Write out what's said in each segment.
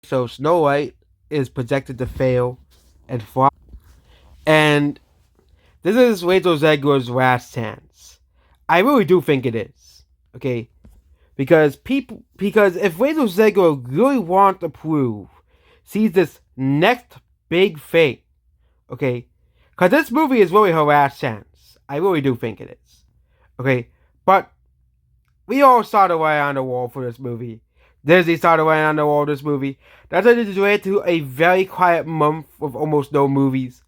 So Snow White is projected to fail and flop. And this is Rachel Zegler's last chance. I really do think it is. Okay? Because if Rachel Zegler really wants to prove, sees this next big thing, okay? Because this movie is really her last chance. I really do think it is. Okay? But we all saw the writing on the wall for this movie. Disney saw the writing on the wall for this movie. That's why this led to a very quiet month with almost no movies.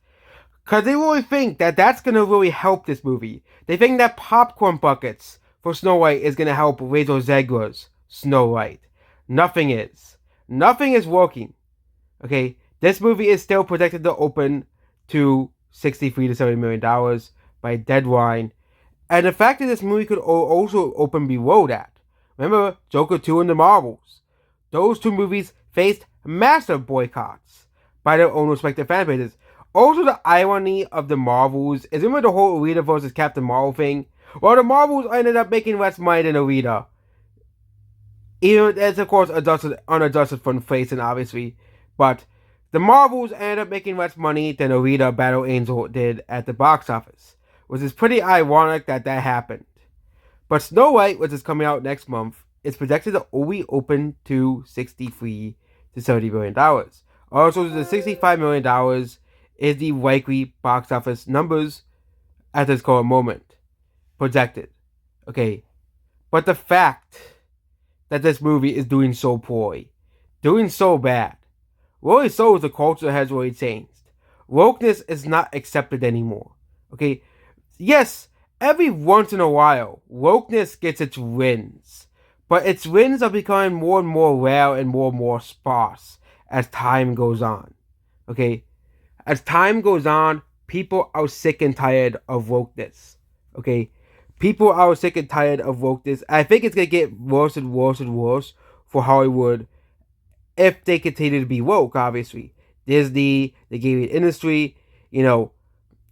Because they really think that that's going to really help this movie. They think that popcorn buckets for Snow White is going to help Rachel Zegler's Snow White. Nothing is. Nothing is working. Okay? This movie is still projected to open to $63 to $70 million by deadline. And the fact that this movie could also open below that. Remember Joker 2 and The Marvels. Those two movies faced massive boycotts by their own respective fan bases. Also, the irony of The Marvels is, remember the whole Alita versus Captain Marvel thing? Well, The Marvels ended up making less money than Alita. Even as, of course, unadjusted for inflation, obviously. But The Marvels ended up making less money than Alita Battle Angel did at the box office, which is pretty ironic that happened. But Snow White, which is coming out next month, is projected to only open to $63 to $70 million. Also, the $65 million is the likely box office numbers at this current moment projected. Okay, but the fact that this movie is doing so poorly, doing so bad, really shows the culture has really changed. Wokeness is not accepted anymore. Okay, yes, every once in a while, wokeness gets its wins, but its wins are becoming more and more rare and more sparse as time goes on. Okay, as time goes on, people are sick and tired of wokeness. Okay, people are sick and tired of wokeness. I think it's gonna get worse and worse and worse for Hollywood if they continue to be woke. Obviously, Disney, the gaming industry, you know,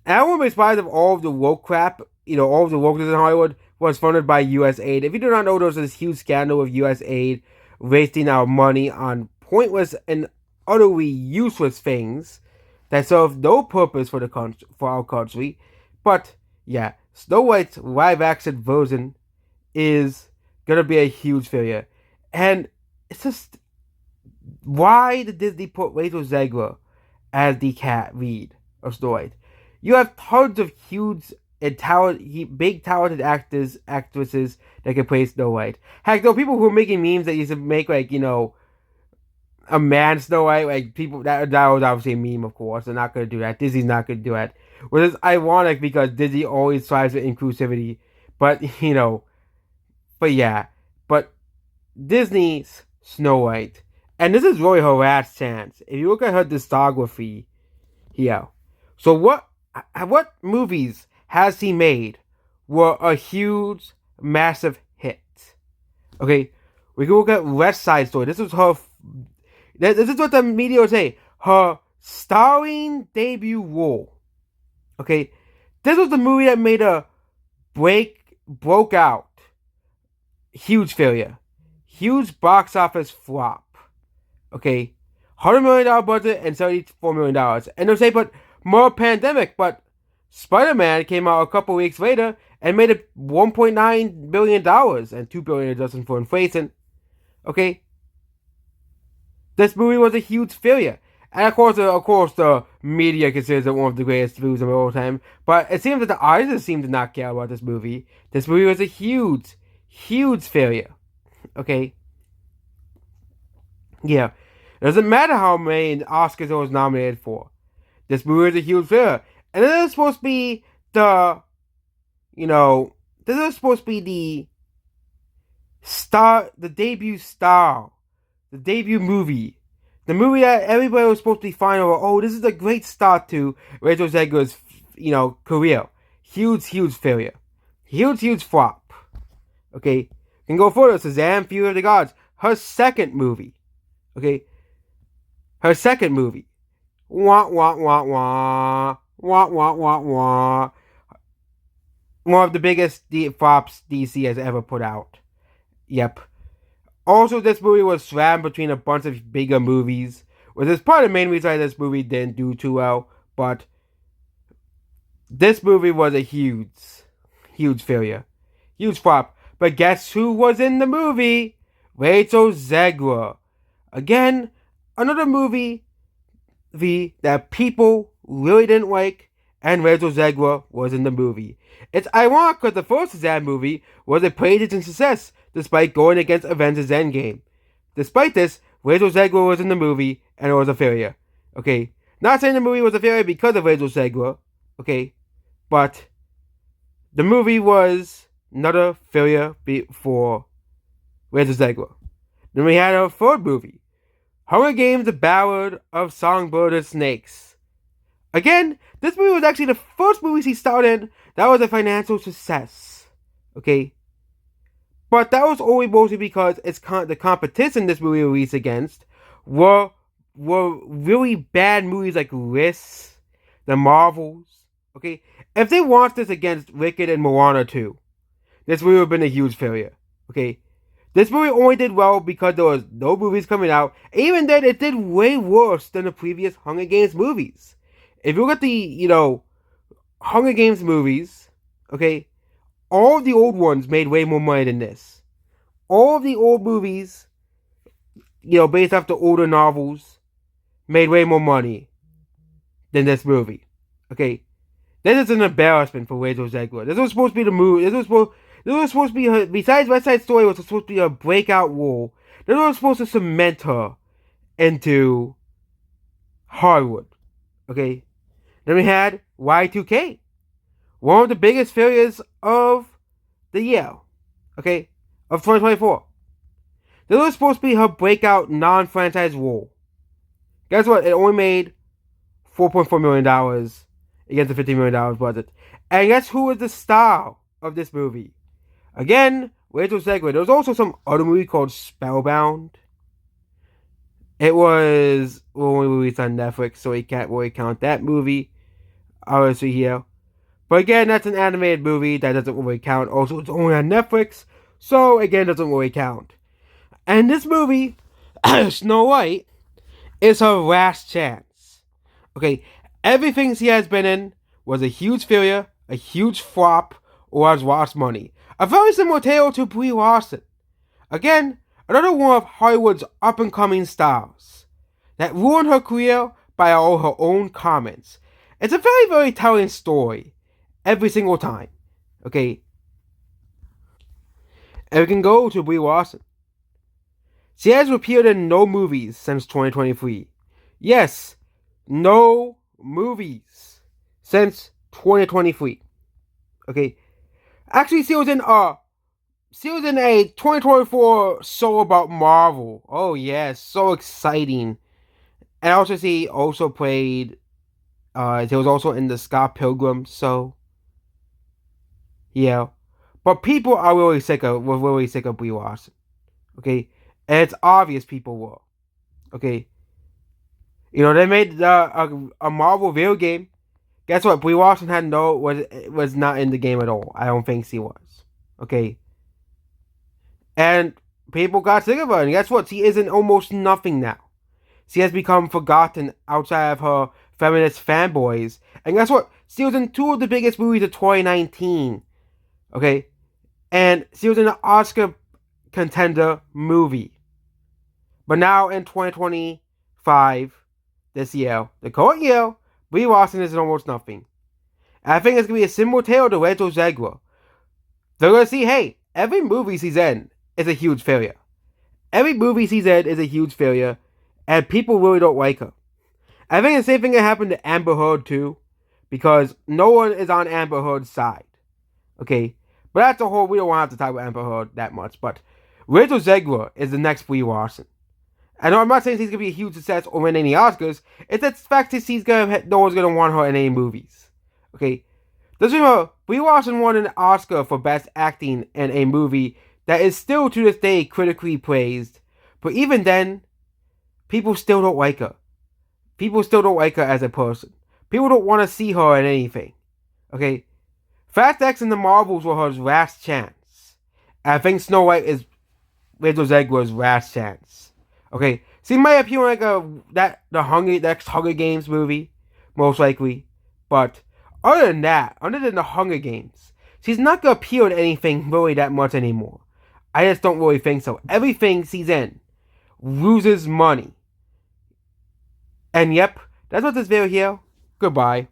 and I wouldn't be surprised if all of the woke crap, all of the wokeness in Hollywood was funded by U.S. aid. If you do not know, there's this huge scandal of U.S. aid wasting our money on pointless and utterly useless things that serve no purpose for for our country. But yeah, Snow White's live action version is gonna be a huge failure, and it's just why did Disney put Rachel Zegler as the cat lead of Snow White? You have tons of huge and big talented actresses that can play Snow White. Heck, there are people who are making memes that used to make a man Snow White. Like people that was obviously a meme, of course. They're not gonna do that. Disney's not gonna do that. Which is ironic because Disney always tries with inclusivity, but but yeah, but Disney's Snow White, and this is really her last chance. If you look at her discography here, so what movies has he made were a huge, massive hit? Okay, we can look at West Side Story. This is her. This is what the media would say. Her starring debut role. Okay, this was the movie that made her broke out. Huge failure. Huge box office flop. Okay, $100 million budget and $74 million. And they'll say, but more pandemic. But Spider-Man came out a couple weeks later and made it $1.9 billion and $2 billion adjusting for inflation. Okay, this movie was a huge failure. And of course, the media considers it one of the greatest movies of all time. But it seems that the audience seem to not care about this movie. This movie was a huge, huge failure. Okay? Yeah. It doesn't matter how many Oscars it was nominated for. This movie was a huge failure. And this is supposed to be this is supposed to be the debut star, the debut movie. The movie that everybody was supposed to be fine over. Oh, this is a great start to Rachel Zegler's, career. Huge, huge failure. Huge, huge flop. Okay, can go further. Shazam! Fury of the Gods. Her second movie. Okay, her second movie. Wah wah wah wah wah wah wah wah. One of the biggest flops DC has ever put out. Yep. Also, this movie was slammed between a bunch of bigger movies, which is part of the main reason why this movie didn't do too well. But this movie was a huge failure. Huge flop. But guess who was in the movie? Rachel Zegler. Again, another movie that people really didn't like, and Rachel Zegler was in the movie. It's ironic because the first Shazam movie was a praise and success, despite going against Avengers Endgame. Despite this, Rachel Zegler was in the movie, and it was a failure. Okay? Not saying the movie was a failure because of Rachel Zegler, okay? But the movie was another failure for Rachel Zegler. Then we had our third movie, Hunger Games: The Ballad of Songbird and Snakes. Again, this movie was actually the first movie he starred in that was a financial success. Okay? But that was only mostly because the competition this movie released against were really bad movies like Risk, The Marvels. Okay? If they launched this against Wicked and Moana 2, this movie would have been a huge failure. Okay? This movie only did well because there was no movies coming out. Even then, it did way worse than the previous Hunger Games movies. If you look at the, Hunger Games movies, okay, all of the old ones made way more money than this. All of the old movies, based off the older novels, made way more money than this movie. Okay, this is an embarrassment for Rachel Zegler. This was supposed to be the movie. This was supposed to be her. Besides West Side Story, was supposed to be a breakout role. This was supposed to cement her into Hollywood. Okay, then we had Y2K, one of the biggest failures of the year. Okay, of 2024. This was supposed to be her breakout non-franchise role. Guess what? It only made $4.4 million against the $50 million budget. And guess who was the star of this movie? Again, Rachel Zegler. There was also some other movie called Spellbound. It was only released on Netflix, so we can't really count that movie, obviously, here. But again, that's an animated movie that doesn't really count. Also, it's only on Netflix, so again, doesn't really count. And this movie, Snow White, is her last chance. Okay, everything she has been in was a huge failure, a huge flop, or has lost money. A very similar tale to Brie Larson. Again, another one of Hollywood's up-and-coming stars that ruined her career by all her own comments. It's a very, very telling story every single time. Okay? And we can go to Brie Larson. She has appeared in no movies since 2023. Yes, no movies since 2023. Okay? Actually, she was in a 2024 show about Marvel. Oh yes, so exciting. And also she also played she was also in the Scott Pilgrim, so yeah. But people are really sick of Brie Larson. Okay? And it's obvious people were. Okay? They made a Marvel video game. Guess what? Brie Larson was not in the game at all. I don't think she was. Okay? And people got sick of her. And guess what? She is in almost nothing now. She has become forgotten outside of her feminist fanboys. And guess what? She was in two of the biggest movies of 2019. Okay? And she was in an Oscar contender movie. But now in 2025, this year, the current year, Brie Larson is in almost nothing. And I think it's going to be a similar tale to Rachel Zegler. They're going to see, hey, every movie she's in is a huge failure. Every movie she's in is a huge failure, and people really don't like her. I think the same thing that happened to Amber Heard too, because no one is on Amber Heard's side. Okay? But that's a whole, we don't want to talk about Amber Heard that much, but Rachel Zegler is the next Brie Larson. I know I'm not saying she's gonna be a huge success or win any Oscars. It's the fact that no one's gonna want her in any movies. Okay, doesn't remember Brie Larson won an Oscar for Best Acting in a movie that is still to this day critically praised. But even then, people still don't like her. People still don't like her as a person. People don't want to see her in anything. Okay, Fast X and the Marvels were her last chance. And I think Snow White is Rachel Zegler's last chance. Okay, she might appear in like the next Hunger Games movie, most likely. But other than that, other than the Hunger Games, she's not gonna appear in anything really that much anymore. I just don't really think so. Everything she's in loses money. And yep, that's what this video here. Goodbye.